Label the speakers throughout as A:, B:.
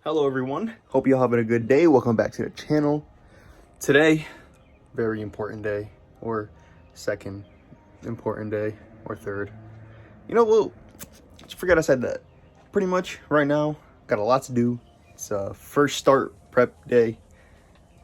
A: Hello everyone, hope you're having a good day. Welcome back to the channel. Today, very important day, or second important day, or third. Well, just forget I said that. Pretty much right now, got a lot to do. It's first start prep day.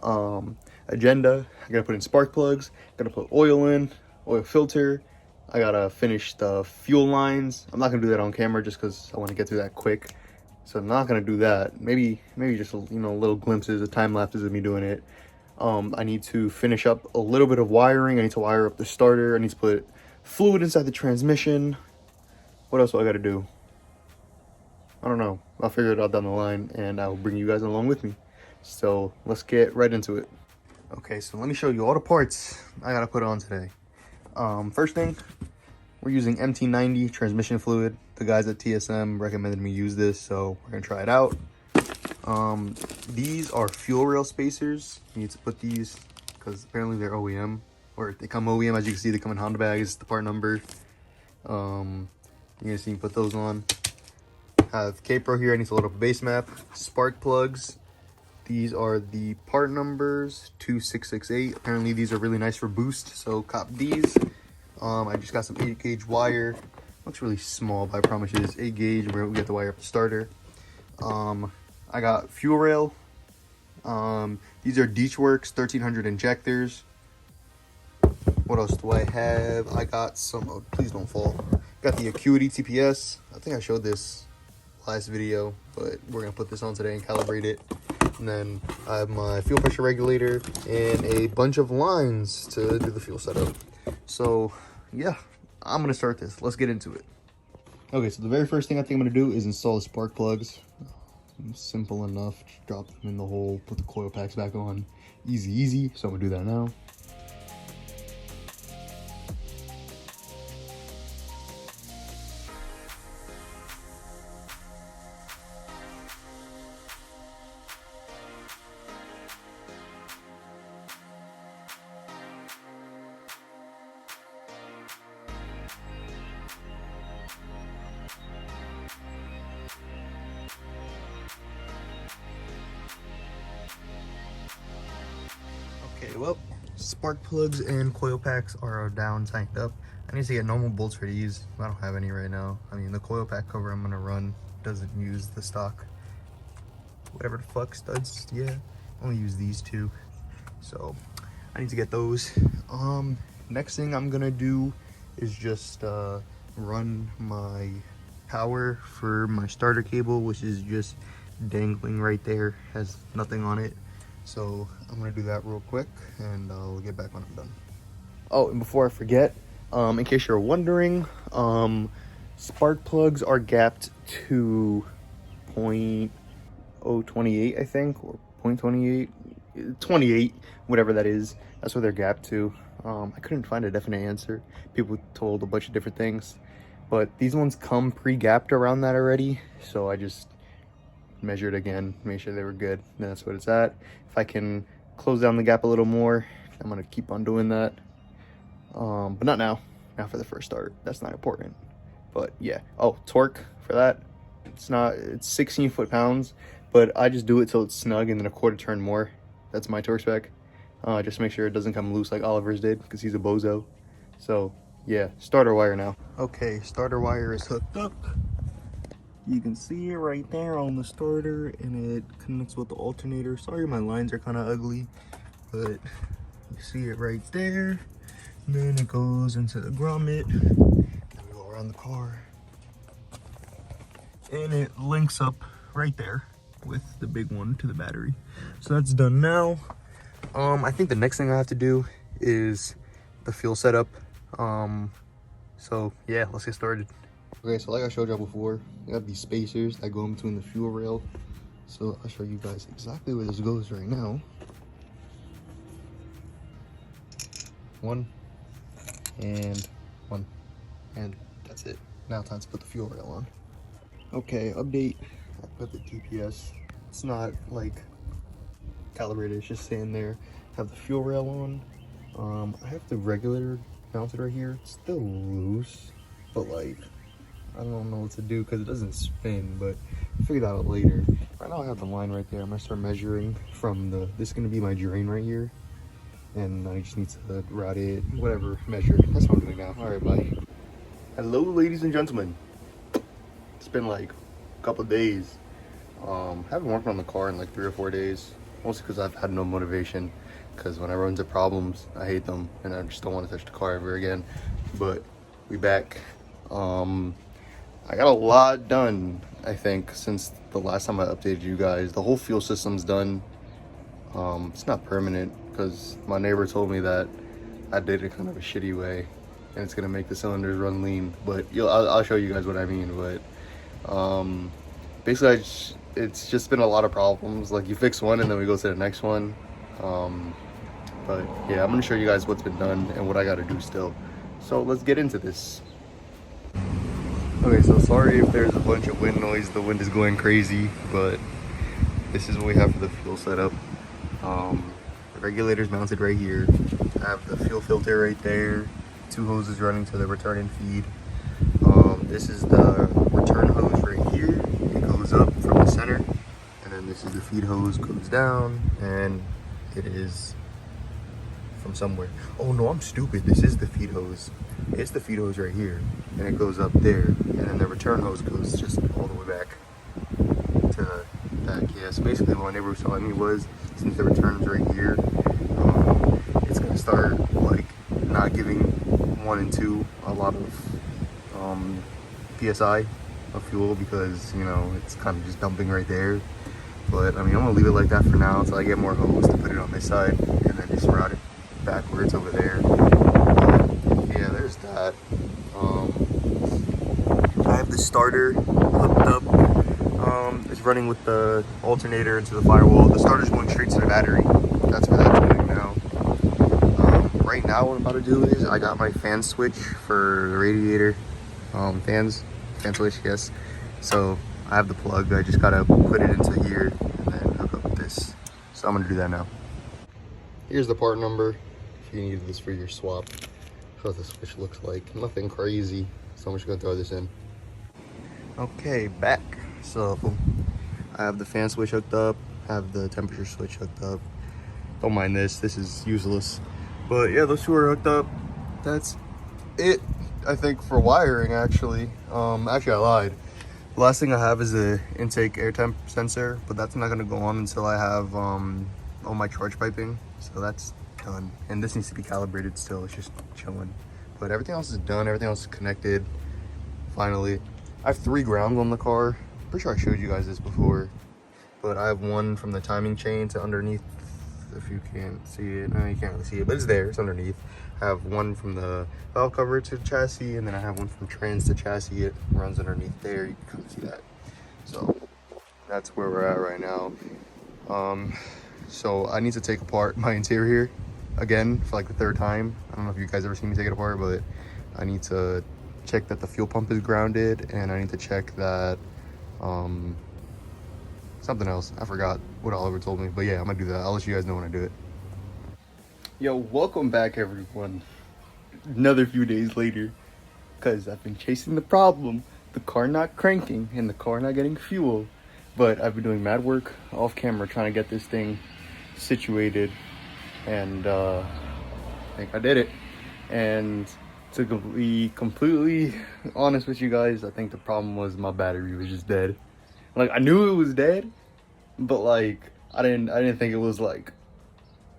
A: Agenda, I gotta put in spark plugs, gotta put oil in, oil filter. I gotta finish the fuel lines. I'm not gonna do that on camera just because I want to get through that quick. So I'm not gonna do that. Maybe just little glimpses of time lapses of me doing it. I need to finish up a little bit of wiring. I need to wire up the starter. I need to put fluid inside the transmission. What else do I gotta do? I don't know. I'll figure it out down the line and I'll bring you guys along with me. So let's get right into it. Okay, so let me show you all the parts I gotta put on today. First thing, we're using MT90 transmission fluid. The guys at TSM recommended me use this, so we're gonna try it out. These are fuel rail spacers. You need to put these because apparently they're OEM, or they come OEM. As you can see, they come in Honda bags. The part number. You can see, you can put those on. Have K-Pro here. I need to load up a base map. Spark plugs. These are the part numbers 2668. Apparently these are really nice for boost, so cop these. I just got some 8 gauge wire. Looks really small, but I promise you it's 8 gauge where we get to wire up the starter. I got fuel rail. These are Deechworks 1300 injectors. What else do I have? I got some, oh, please don't fall. Got the Acuity TPS. I think I showed this last video, but we're gonna put this on today and calibrate it. And then I have my fuel pressure regulator and a bunch of lines to do the fuel setup. So yeah, I'm gonna start this. Let's get into it. Okay, so the very first thing I think I'm gonna do is install the spark plugs. Simple enough. Just drop them in the hole, put the coil packs back on. Easy. So I'm gonna do that now. Okay, well, spark plugs and coil packs are down, tanked up. I need to get normal bolts for these. I don't have any right now. I mean, the coil pack cover I'm gonna run doesn't use the stock, whatever the fuck, studs. Yeah, only use these two. So I need to get those. Next thing I'm gonna do is just run my power for my starter cable, which is just dangling right there, has nothing on it. So I'm gonna do that real quick and I'll get back when I'm done. Oh, and before I forget, in case you're wondering, spark plugs are gapped to 0.028, I think, or 0.28, 28, whatever that is. That's what they're gapped to. I couldn't find a definite answer. People told a bunch of different things, but these ones come pre-gapped around that already. So I just measured again, make sure they were good, and that's what it's at. If I can close down the gap a little more, I'm gonna keep on doing that, but not now for the first start. That's not important, but yeah. Oh, torque for that, it's 16 foot-pounds, but I just do it till it's snug and then a quarter turn more. That's my torque spec. Just to make sure it doesn't come loose like Oliver's did, because he's a bozo. So yeah, starter wire now. Okay, starter wire is hooked up. You can see it right there on the starter, and it connects with the alternator. Sorry my lines are kind of ugly, but you see it right there. And then it goes into the grommet. Then we go around the car. And it links up right there with the big one to the battery. So that's done now. I think the next thing I have to do is the fuel setup. So yeah, let's get started. Okay, so like I showed y'all before, we have these spacers that go in between the fuel rail. So I'll show you guys exactly where this goes right now. One, and that's it. Now time to put the fuel rail on. Okay, update. I put the TPS. It's not like calibrated, it's just sitting there. Have the fuel rail on. I have the regulator mounted right here. It's still loose, but like, I don't know what to do because it doesn't spin, but I'll figure that out later. Right now I have the line right there. I'm gonna start measuring from this is gonna be my drain right here. And I just need to route it, whatever, measure. That's what I'm doing now. All right, bye. Hello, ladies and gentlemen. It's been like a couple of days. Haven't worked on the car in like 3 or 4 days. Mostly because I've had no motivation. Because when I run into problems, I hate them. And I just don't want to touch the car ever again. But we back. I got a lot done, I think, since the last time I updated you guys. The whole fuel system's done. It's not permanent because my neighbor told me that I did it kind of a shitty way and it's gonna make the cylinders run lean, but I'll show you guys what I mean. But basically it's just been a lot of problems. Like, you fix one and then we go to the next one. But yeah, I'm gonna show you guys what's been done and what I gotta do still. So let's get into this. Okay, so sorry if there's a bunch of wind noise. The wind is going crazy, but this is what we have for the fuel setup. The regulator's mounted right here. I have the fuel filter right there. 2 hoses running to the return and feed. This is the return hose right here. It goes up from the center, and then this is the feed hose, goes down, and it is from somewhere. Oh no, I'm stupid. This is the feed hose. It's the feed hose right here, and it goes up there, and then the return hose goes just all the way back to the back. Yeah, so basically what my neighbor was telling me was, since the return's right here, it's gonna start like not giving 1 and 2 a lot of PSI of fuel, because, you know, it's kind of just dumping right there. But I mean, I'm gonna leave it like that for now until I get more hose to put it on this side, and then just route it backwards over there. Yeah, there's that. I have the starter hooked up. It's running with the alternator into the firewall. The starter's going straight to the battery. That's what that's doing now. Right now what I'm about to do is, I got my fan switch for the radiator. Fan switch, yes. So I have the plug. I just gotta put it into here and then hook up this. So I'm gonna do that now. Here's the part number if you need this for your swap. That's what the switch looks like. Nothing crazy. So I'm just gonna throw this in. Okay, back. So I have the fan switch hooked up, have the temperature switch hooked up. Don't mind this is useless. But yeah, those two are hooked up. That's it, I think, for wiring, actually. Actually, I lied. The last thing I have is a intake air temp sensor, but that's not gonna go on until I have all my charge piping. So that's done. And this needs to be calibrated still, it's just chilling. But everything else is done, everything else is connected, finally. I have 3 grounds on the car. Pretty sure I showed you guys this before. But I have one from the timing chain to underneath, if you can't see it. No, you can't really see it, but it's there, it's underneath. I have one from the valve cover to the chassis, and then I have one from trans to chassis. It runs underneath there, you can kind of see that. So that's where we're at right now. So I need to take apart my interior again for like the 3rd time. I don't know if you guys ever seen me take it apart, but I need to check that the fuel pump is grounded, and I need to check that something else. I forgot what Oliver told me, but yeah, I'm gonna do that. I'll let you guys know when I do it. Yo, welcome back, everyone. Another few days later, because I've been chasing the problem, the car not cranking and the car not getting fuel. But I've been doing mad work off camera trying to get this thing situated, and I think I did it. And to be completely honest with you guys, I think the problem was my battery was just dead. Like, I knew it was dead, but like I didn't think it was like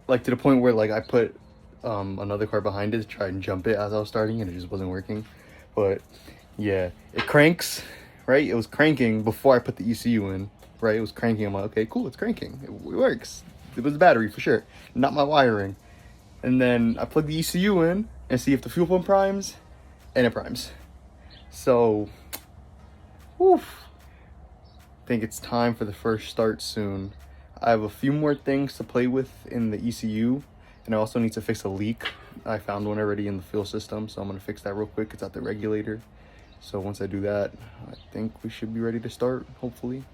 A: to the point where like I put another car behind it to try and jump it as I was starting, and it just wasn't working. But yeah, it cranks, right? It was cranking before I put the ECU in, right? It was cranking. I'm like, okay, cool, it's cranking, it works. It was the battery for sure, not my wiring. And then I plug the ECU in and see if the fuel pump primes, and it primes. So, woof. I think it's time for the first start soon. I have a few more things to play with in the ECU, and I also need to fix a leak. I found one already in the fuel system, so I'm gonna fix that real quick. It's at the regulator. So once I do that, I think we should be ready to start, hopefully.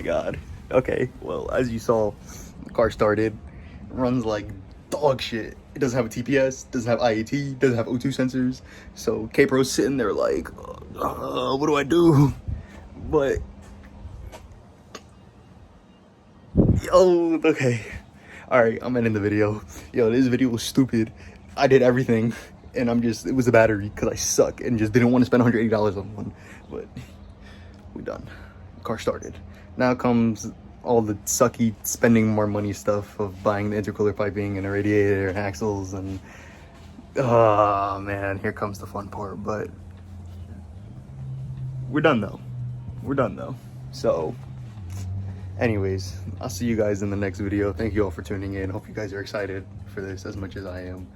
A: god. Okay, well, as you saw, the car started, runs like dog shit. It doesn't have a TPS, doesn't have IAT, doesn't have O2 sensors. So K-Pro's sitting there like, what do I do? But yo, okay. Alright, I'm ending the video. Yo, this video was stupid. I did everything, and it was the battery, because I suck, and just didn't want to spend $180 on one. But, we done. Car started. Now comes all the sucky spending more money stuff of buying the intercooler piping and a radiator and axles, and, oh man, here comes the fun part. But, we're done though. We're done though. So, anyways, I'll see you guys in the next video. Thank you all for tuning in. Hope you guys are excited for this as much as I am.